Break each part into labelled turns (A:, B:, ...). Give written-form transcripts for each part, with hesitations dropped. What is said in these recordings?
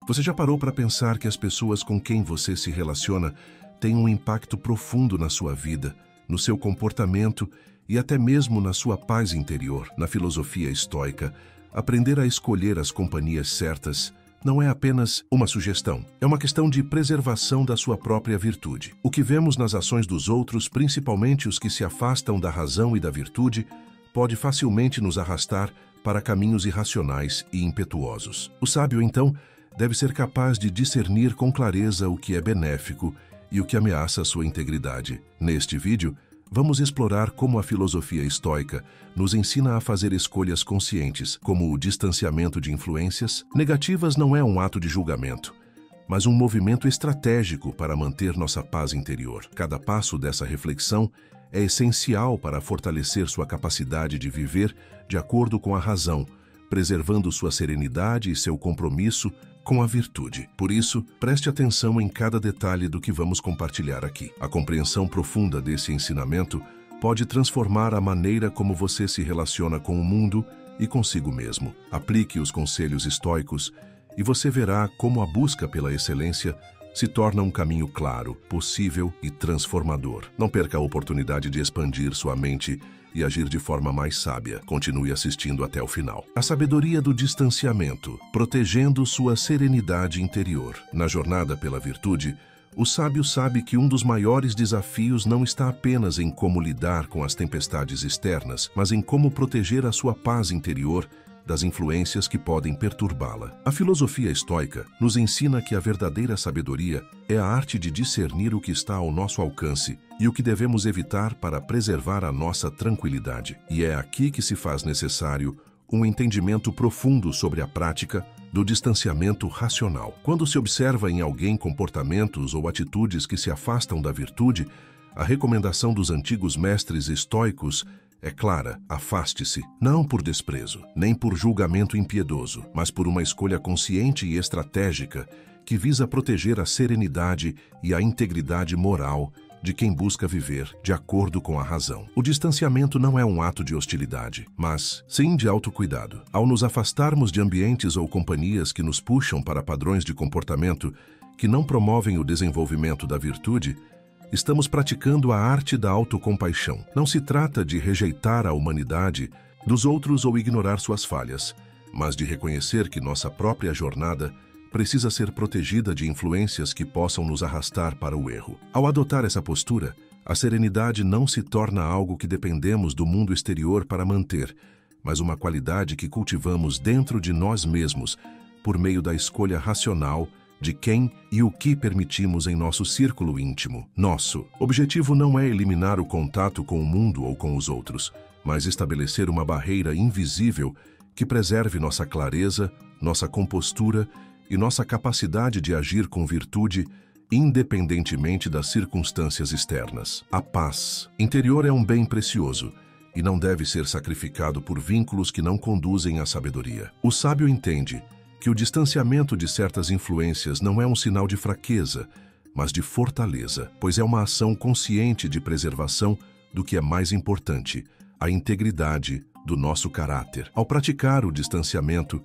A: Você já parou para pensar que as pessoas com quem você se relaciona têm um impacto profundo na sua vida, no seu comportamento e até mesmo na sua paz interior? Na filosofia estoica, aprender a escolher as companhias certas não é apenas uma sugestão, é uma questão de preservação da sua própria virtude. O que vemos nas ações dos outros, principalmente os que se afastam da razão e da virtude, pode facilmente nos arrastar para caminhos irracionais e impetuosos. O sábio, então, deve ser capaz de discernir com clareza o que é benéfico e o que ameaça a sua integridade. Neste vídeo, vamos explorar como a filosofia estoica nos ensina a fazer escolhas conscientes, como o distanciamento de influências negativas. Não é um ato de julgamento, mas um movimento estratégico para manter nossa paz interior. Cada passo dessa reflexão é essencial para fortalecer sua capacidade de viver de acordo com a razão, preservando sua serenidade e seu compromisso com a virtude. Por isso, preste atenção em cada detalhe do que vamos compartilhar aqui. A compreensão profunda desse ensinamento pode transformar a maneira como você se relaciona com o mundo e consigo mesmo. Aplique os conselhos estoicos e você verá como a busca pela excelência se torna um caminho claro, possível e transformador. Não perca a oportunidade de expandir sua mente e agir de forma mais sábia. Continue assistindo até o final. A sabedoria do distanciamento, protegendo sua serenidade interior. Na jornada pela virtude, o sábio sabe que um dos maiores desafios não está apenas em como lidar com as tempestades externas, mas em como proteger a sua paz interior das influências que podem perturbá-la. A filosofia estoica nos ensina que a verdadeira sabedoria é a arte de discernir o que está ao nosso alcance e o que devemos evitar para preservar a nossa tranquilidade. E é aqui que se faz necessário um entendimento profundo sobre a prática do distanciamento racional. Quando se observa em alguém comportamentos ou atitudes que se afastam da virtude, a recomendação dos antigos mestres estoicos é clara: afaste-se, não por desprezo, nem por julgamento impiedoso, mas por uma escolha consciente e estratégica que visa proteger a serenidade e a integridade moral de quem busca viver de acordo com a razão. O distanciamento não é um ato de hostilidade, mas sim de autocuidado. Ao nos afastarmos de ambientes ou companhias que nos puxam para padrões de comportamento que não promovem o desenvolvimento da virtude, estamos praticando a arte da autocompaixão. Não se trata de rejeitar a humanidade dos outros ou ignorar suas falhas, mas de reconhecer que nossa própria jornada precisa ser protegida de influências que possam nos arrastar para o erro. Ao adotar essa postura, a serenidade não se torna algo que dependemos do mundo exterior para manter, mas uma qualidade que cultivamos dentro de nós mesmos por meio da escolha racional de quem e o que permitimos em nosso círculo íntimo. Nosso objetivo não é eliminar o contato com o mundo ou com os outros, mas estabelecer uma barreira invisível que preserve nossa clareza, nossa compostura e nossa capacidade de agir com virtude, independentemente das circunstâncias externas. A paz interior é um bem precioso e não deve ser sacrificado por vínculos que não conduzem à sabedoria. O sábio entende que o distanciamento de certas influências não é um sinal de fraqueza, mas de fortaleza, pois é uma ação consciente de preservação do que é mais importante, a integridade do nosso caráter. Ao praticar o distanciamento,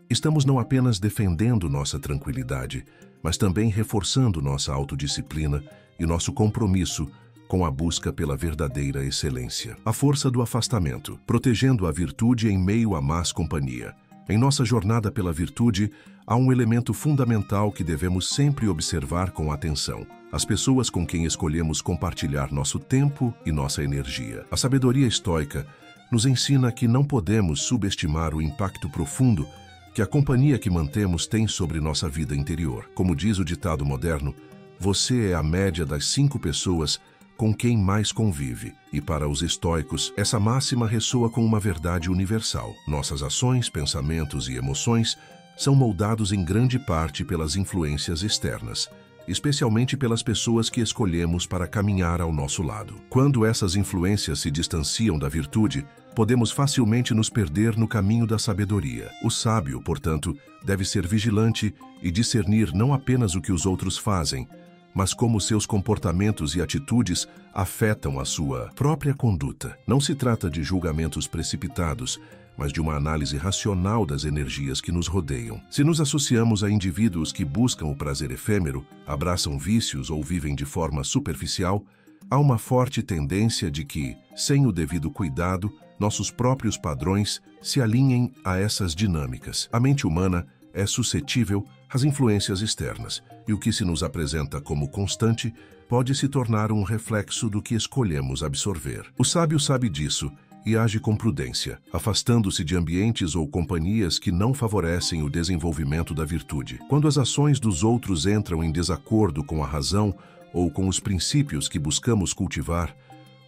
A: estamos não apenas defendendo nossa tranquilidade, mas também reforçando nossa autodisciplina e nosso compromisso com a busca pela verdadeira excelência. A força do afastamento, protegendo a virtude em meio à más companhia. Em nossa jornada pela virtude, há um elemento fundamental que devemos sempre observar com atenção: as pessoas com quem escolhemos compartilhar nosso tempo e nossa energia. A sabedoria estoica nos ensina que não podemos subestimar o impacto profundo que a companhia que mantemos tem sobre nossa vida interior. Como diz o ditado moderno, você é a média das 5 pessoas com quem mais convive. E para os estoicos, essa máxima ressoa com uma verdade universal. Nossas ações, pensamentos e emoções são moldados em grande parte pelas influências externas, especialmente pelas pessoas que escolhemos para caminhar ao nosso lado. Quando essas influências se distanciam da virtude, podemos facilmente nos perder no caminho da sabedoria. O sábio, portanto, deve ser vigilante e discernir não apenas o que os outros fazem, mas como seus comportamentos e atitudes afetam a sua própria conduta. Não se trata de julgamentos precipitados, mas de uma análise racional das energias que nos rodeiam. Se nos associamos a indivíduos que buscam o prazer efêmero, abraçam vícios ou vivem de forma superficial, há uma forte tendência de que, sem o devido cuidado, nossos próprios padrões se alinhem a essas dinâmicas. A mente humana é suscetível às influências externas, e o que se nos apresenta como constante pode se tornar um reflexo do que escolhemos absorver. O sábio sabe disso e age com prudência, afastando-se de ambientes ou companhias que não favorecem o desenvolvimento da virtude. Quando as ações dos outros entram em desacordo com a razão ou com os princípios que buscamos cultivar,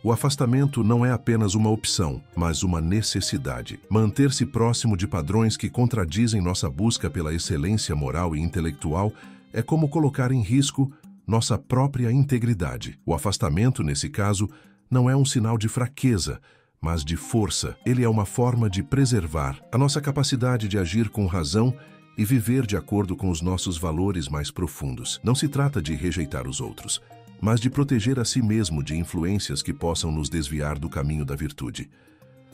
A: o afastamento não é apenas uma opção, mas uma necessidade. Manter-se próximo de padrões que contradizem nossa busca pela excelência moral e intelectual é como colocar em risco nossa própria integridade. O afastamento, nesse caso, não é um sinal de fraqueza, mas de força. Ele é uma forma de preservar a nossa capacidade de agir com razão e viver de acordo com os nossos valores mais profundos. Não se trata de rejeitar os outros, mas de proteger a si mesmo de influências que possam nos desviar do caminho da virtude.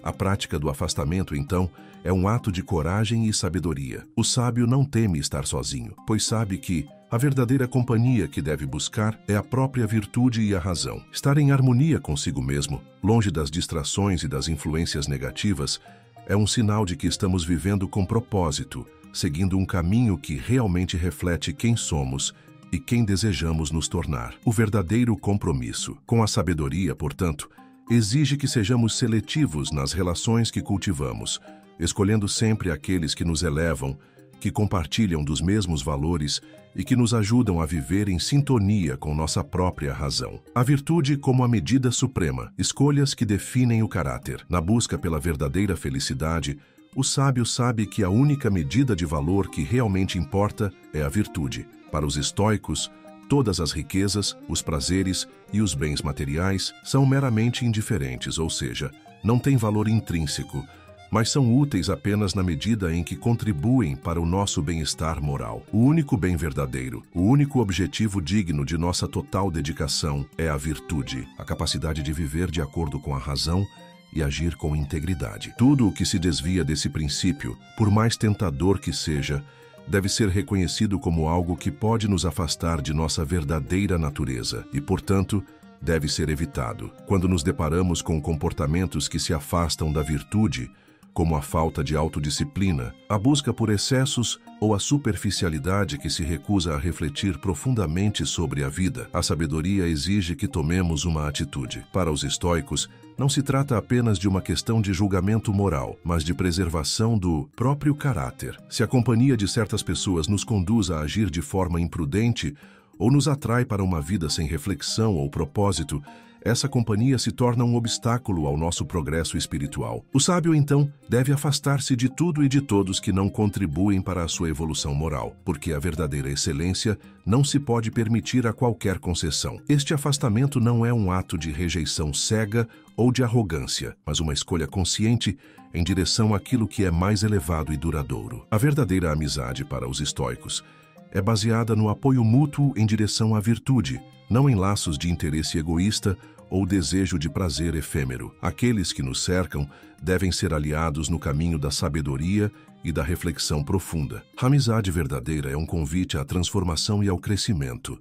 A: A prática do afastamento, então, é um ato de coragem e sabedoria. O sábio não teme estar sozinho, pois sabe que a verdadeira companhia que deve buscar é a própria virtude e a razão. Estar em harmonia consigo mesmo, longe das distrações e das influências negativas, é um sinal de que estamos vivendo com propósito, seguindo um caminho que realmente reflete quem somos e quem desejamos nos tornar. O verdadeiro compromisso com a sabedoria, portanto, exige que sejamos seletivos nas relações que cultivamos, escolhendo sempre aqueles que nos elevam, que compartilham dos mesmos valores e que nos ajudam a viver em sintonia com nossa própria razão. A virtude como a medida suprema, escolhas que definem o caráter. Na busca pela verdadeira felicidade, o sábio sabe que a única medida de valor que realmente importa é a virtude. Para os estoicos, todas as riquezas, os prazeres e os bens materiais são meramente indiferentes, ou seja, não têm valor intrínseco, mas são úteis apenas na medida em que contribuem para o nosso bem-estar moral. O único bem verdadeiro, o único objetivo digno de nossa total dedicação é a virtude, a capacidade de viver de acordo com a razão e agir com integridade. Tudo o que se desvia desse princípio, por mais tentador que seja, deve ser reconhecido como algo que pode nos afastar de nossa verdadeira natureza e, portanto, deve ser evitado. Quando nos deparamos com comportamentos que se afastam da virtude, como a falta de autodisciplina, a busca por excessos ou a superficialidade que se recusa a refletir profundamente sobre a vida, a sabedoria exige que tomemos uma atitude. Para os estoicos, não se trata apenas de uma questão de julgamento moral, mas de preservação do próprio caráter. Se a companhia de certas pessoas nos conduz a agir de forma imprudente ou nos atrai para uma vida sem reflexão ou propósito, essa companhia se torna um obstáculo ao nosso progresso espiritual. O sábio, então, deve afastar-se de tudo e de todos que não contribuem para a sua evolução moral, porque a verdadeira excelência não se pode permitir a qualquer concessão. Este afastamento não é um ato de rejeição cega ou de arrogância, mas uma escolha consciente em direção àquilo que é mais elevado e duradouro. A verdadeira amizade para os estoicos é baseada no apoio mútuo em direção à virtude, não em laços de interesse egoísta ou desejo de prazer efêmero. Aqueles que nos cercam devem ser aliados no caminho da sabedoria e da reflexão profunda. A amizade verdadeira é um convite à transformação e ao crescimento.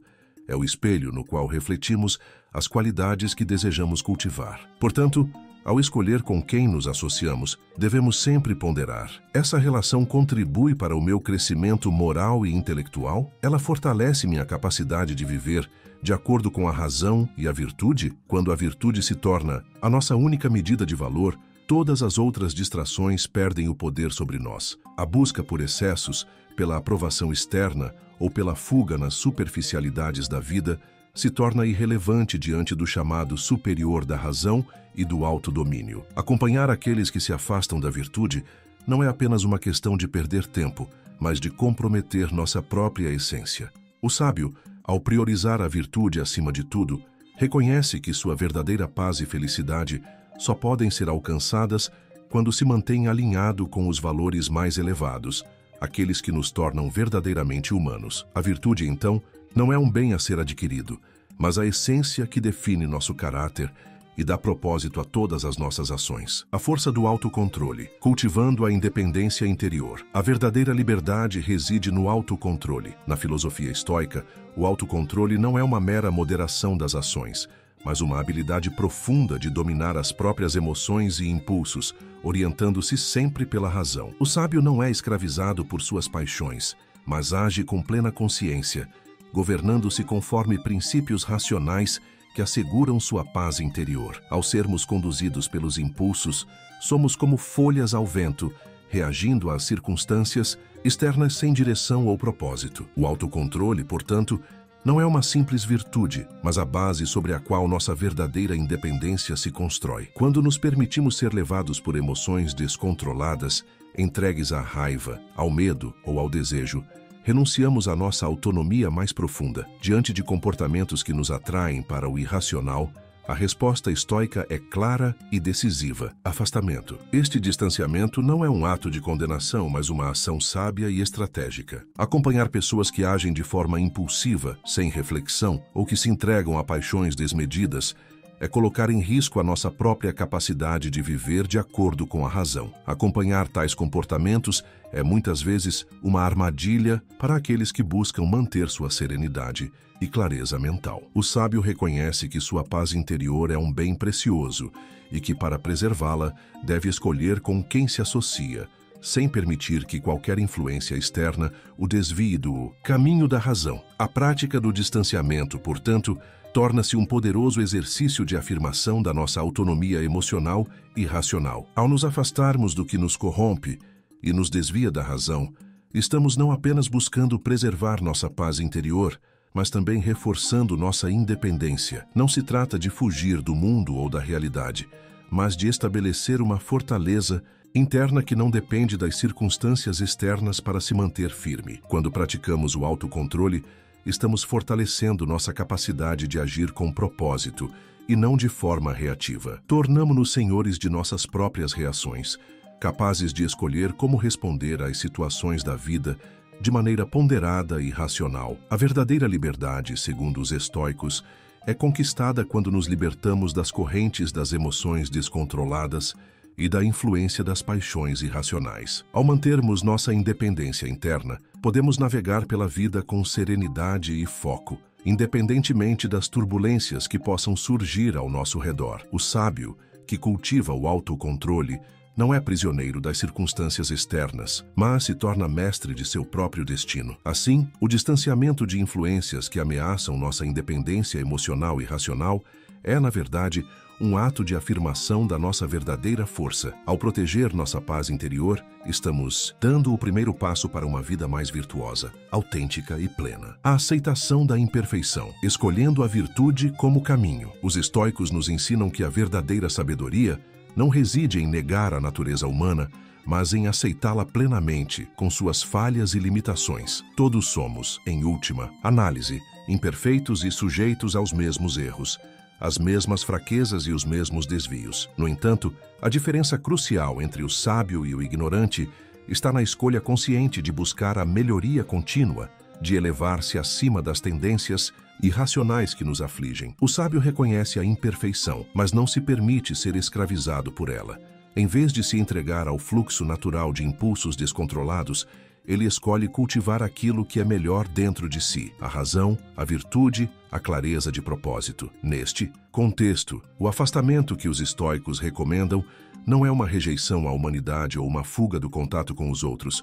A: É o espelho no qual refletimos as qualidades que desejamos cultivar. Portanto, ao escolher com quem nos associamos, devemos sempre ponderar: essa relação contribui para o meu crescimento moral e intelectual? Ela fortalece minha capacidade de viver de acordo com a razão e a virtude? Quando a virtude se torna a nossa única medida de valor, todas as outras distrações perdem o poder sobre nós. A busca por excessos, pela aprovação externa ou pela fuga nas superficialidades da vida se torna irrelevante diante do chamado superior da razão e do autodomínio. Acompanhar aqueles que se afastam da virtude não é apenas uma questão de perder tempo, mas de comprometer nossa própria essência. O sábio, ao priorizar a virtude acima de tudo, reconhece que sua verdadeira paz e felicidade só podem ser alcançadas quando se mantém alinhado com os valores mais elevados, aqueles que nos tornam verdadeiramente humanos. A virtude, então, não é um bem a ser adquirido, mas a essência que define nosso caráter e dá propósito a todas as nossas ações. A força do autocontrole, cultivando a independência interior. A verdadeira liberdade reside no autocontrole. Na filosofia estoica, o autocontrole não é uma mera moderação das ações, mas uma habilidade profunda de dominar as próprias emoções e impulsos, orientando-se sempre pela razão. O sábio não é escravizado por suas paixões, mas age com plena consciência, governando-se conforme princípios racionais que asseguram sua paz interior. Ao sermos conduzidos pelos impulsos, somos como folhas ao vento, reagindo às circunstâncias externas sem direção ou propósito. O autocontrole, portanto, não é uma simples virtude, mas a base sobre a qual nossa verdadeira independência se constrói. Quando nos permitimos ser levados por emoções descontroladas, entregues à raiva, ao medo ou ao desejo, renunciamos à nossa autonomia mais profunda. Diante de comportamentos que nos atraem para o irracional, a resposta estoica é clara e decisiva: afastamento. Este distanciamento não é um ato de condenação, mas uma ação sábia e estratégica. Acompanhar pessoas que agem de forma impulsiva, sem reflexão, ou que se entregam a paixões desmedidas, é colocar em risco a nossa própria capacidade de viver de acordo com a razão. Acompanhar tais comportamentos é muitas vezes uma armadilha para aqueles que buscam manter sua serenidade e clareza mental. O sábio reconhece que sua paz interior é um bem precioso e que, para preservá-la, deve escolher com quem se associa, sem permitir que qualquer influência externa o desvie do caminho da razão. A prática do distanciamento, portanto, torna-se um poderoso exercício de afirmação da nossa autonomia emocional e racional. Ao nos afastarmos do que nos corrompe e nos desvia da razão, estamos não apenas buscando preservar nossa paz interior, mas também reforçando nossa independência. Não se trata de fugir do mundo ou da realidade, mas de estabelecer uma fortaleza interna que não depende das circunstâncias externas para se manter firme. Quando praticamos o autocontrole, estamos fortalecendo nossa capacidade de agir com propósito e não de forma reativa. Tornamo-nos senhores de nossas próprias reações, capazes de escolher como responder às situações da vida de maneira ponderada e racional. A verdadeira liberdade, segundo os estoicos, é conquistada quando nos libertamos das correntes das emoções descontroladas e da influência das paixões irracionais. Ao mantermos nossa independência interna, podemos navegar pela vida com serenidade e foco, independentemente das turbulências que possam surgir ao nosso redor. O sábio, que cultiva o autocontrole, não é prisioneiro das circunstâncias externas, mas se torna mestre de seu próprio destino. Assim, o distanciamento de influências que ameaçam nossa independência emocional e racional é, na verdade, um ato de afirmação da nossa verdadeira força. Ao proteger nossa paz interior, estamos dando o primeiro passo para uma vida mais virtuosa, autêntica e plena. A aceitação da imperfeição, escolhendo a virtude como caminho. Os estoicos nos ensinam que a verdadeira sabedoria não reside em negar a natureza humana, mas em aceitá-la plenamente, com suas falhas e limitações. Todos somos, em última análise, imperfeitos e sujeitos aos mesmos erros, as mesmas fraquezas e os mesmos desvios. No entanto, a diferença crucial entre o sábio e o ignorante está na escolha consciente de buscar a melhoria contínua, de elevar-se acima das tendências irracionais que nos afligem. O sábio reconhece a imperfeição, mas não se permite ser escravizado por ela. Em vez de se entregar ao fluxo natural de impulsos descontrolados, ele escolhe cultivar aquilo que é melhor dentro de si: a razão, a virtude, a clareza de propósito. Neste contexto, o afastamento que os estoicos recomendam não é uma rejeição à humanidade ou uma fuga do contato com os outros,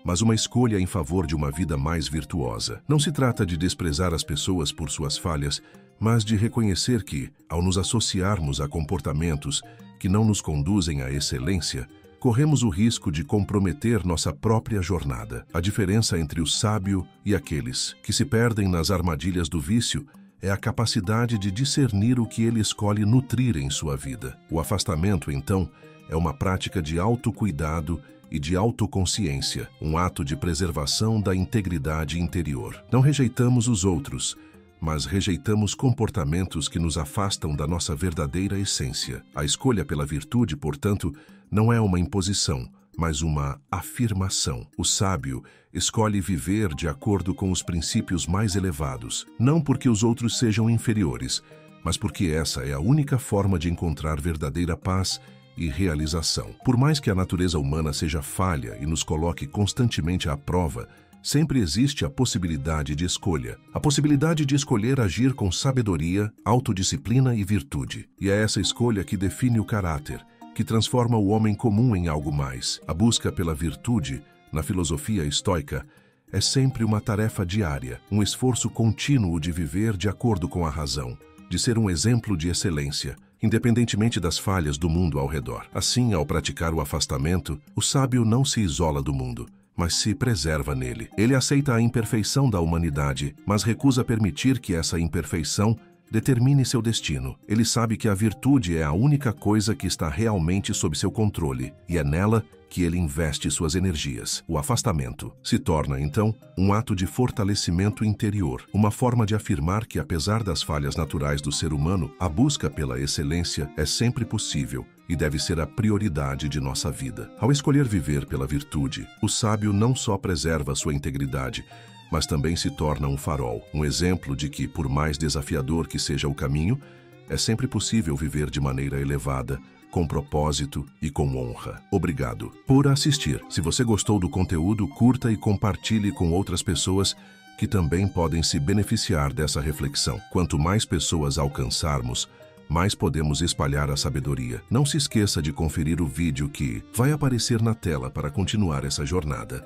A: mas uma escolha em favor de uma vida mais virtuosa. Não se trata de desprezar as pessoas por suas falhas, mas de reconhecer que, ao nos associarmos a comportamentos que não nos conduzem à excelência, corremos o risco de comprometer nossa própria jornada. A diferença entre o sábio e aqueles que se perdem nas armadilhas do vício é a capacidade de discernir o que ele escolhe nutrir em sua vida. O afastamento, então, é uma prática de autocuidado e de autoconsciência, um ato de preservação da integridade interior. Não rejeitamos os outros, mas rejeitamos comportamentos que nos afastam da nossa verdadeira essência. A escolha pela virtude, portanto, não é uma imposição, mas uma afirmação. O sábio escolhe viver de acordo com os princípios mais elevados, não porque os outros sejam inferiores, mas porque essa é a única forma de encontrar verdadeira paz e realização. Por mais que a natureza humana seja falha e nos coloque constantemente à prova, sempre existe a possibilidade de escolha. A possibilidade de escolher agir com sabedoria, autodisciplina e virtude. E é essa escolha que define o caráter, que transforma o homem comum em algo mais. A busca pela virtude, na filosofia estoica, é sempre uma tarefa diária, um esforço contínuo de viver de acordo com a razão, de ser um exemplo de excelência, independentemente das falhas do mundo ao redor. Assim, ao praticar o afastamento, o sábio não se isola do mundo, mas se preserva nele. Ele aceita a imperfeição da humanidade, mas recusa permitir que essa imperfeição determine seu destino. Ele sabe que a virtude é a única coisa que está realmente sob seu controle, e é nela que ele investe suas energias. O afastamento se torna, então, um ato de fortalecimento interior, uma forma de afirmar que, apesar das falhas naturais do ser humano, a busca pela excelência é sempre possível e deve ser a prioridade de nossa vida. Ao escolher viver pela virtude, o sábio não só preserva sua integridade, mas também se torna um farol, um exemplo de que, por mais desafiador que seja o caminho, é sempre possível viver de maneira elevada, com propósito e com honra. Obrigado por assistir. Se você gostou do conteúdo, curta e compartilhe com outras pessoas que também podem se beneficiar dessa reflexão. Quanto mais pessoas alcançarmos, mais podemos espalhar a sabedoria. Não se esqueça de conferir o vídeo que vai aparecer na tela para continuar essa jornada.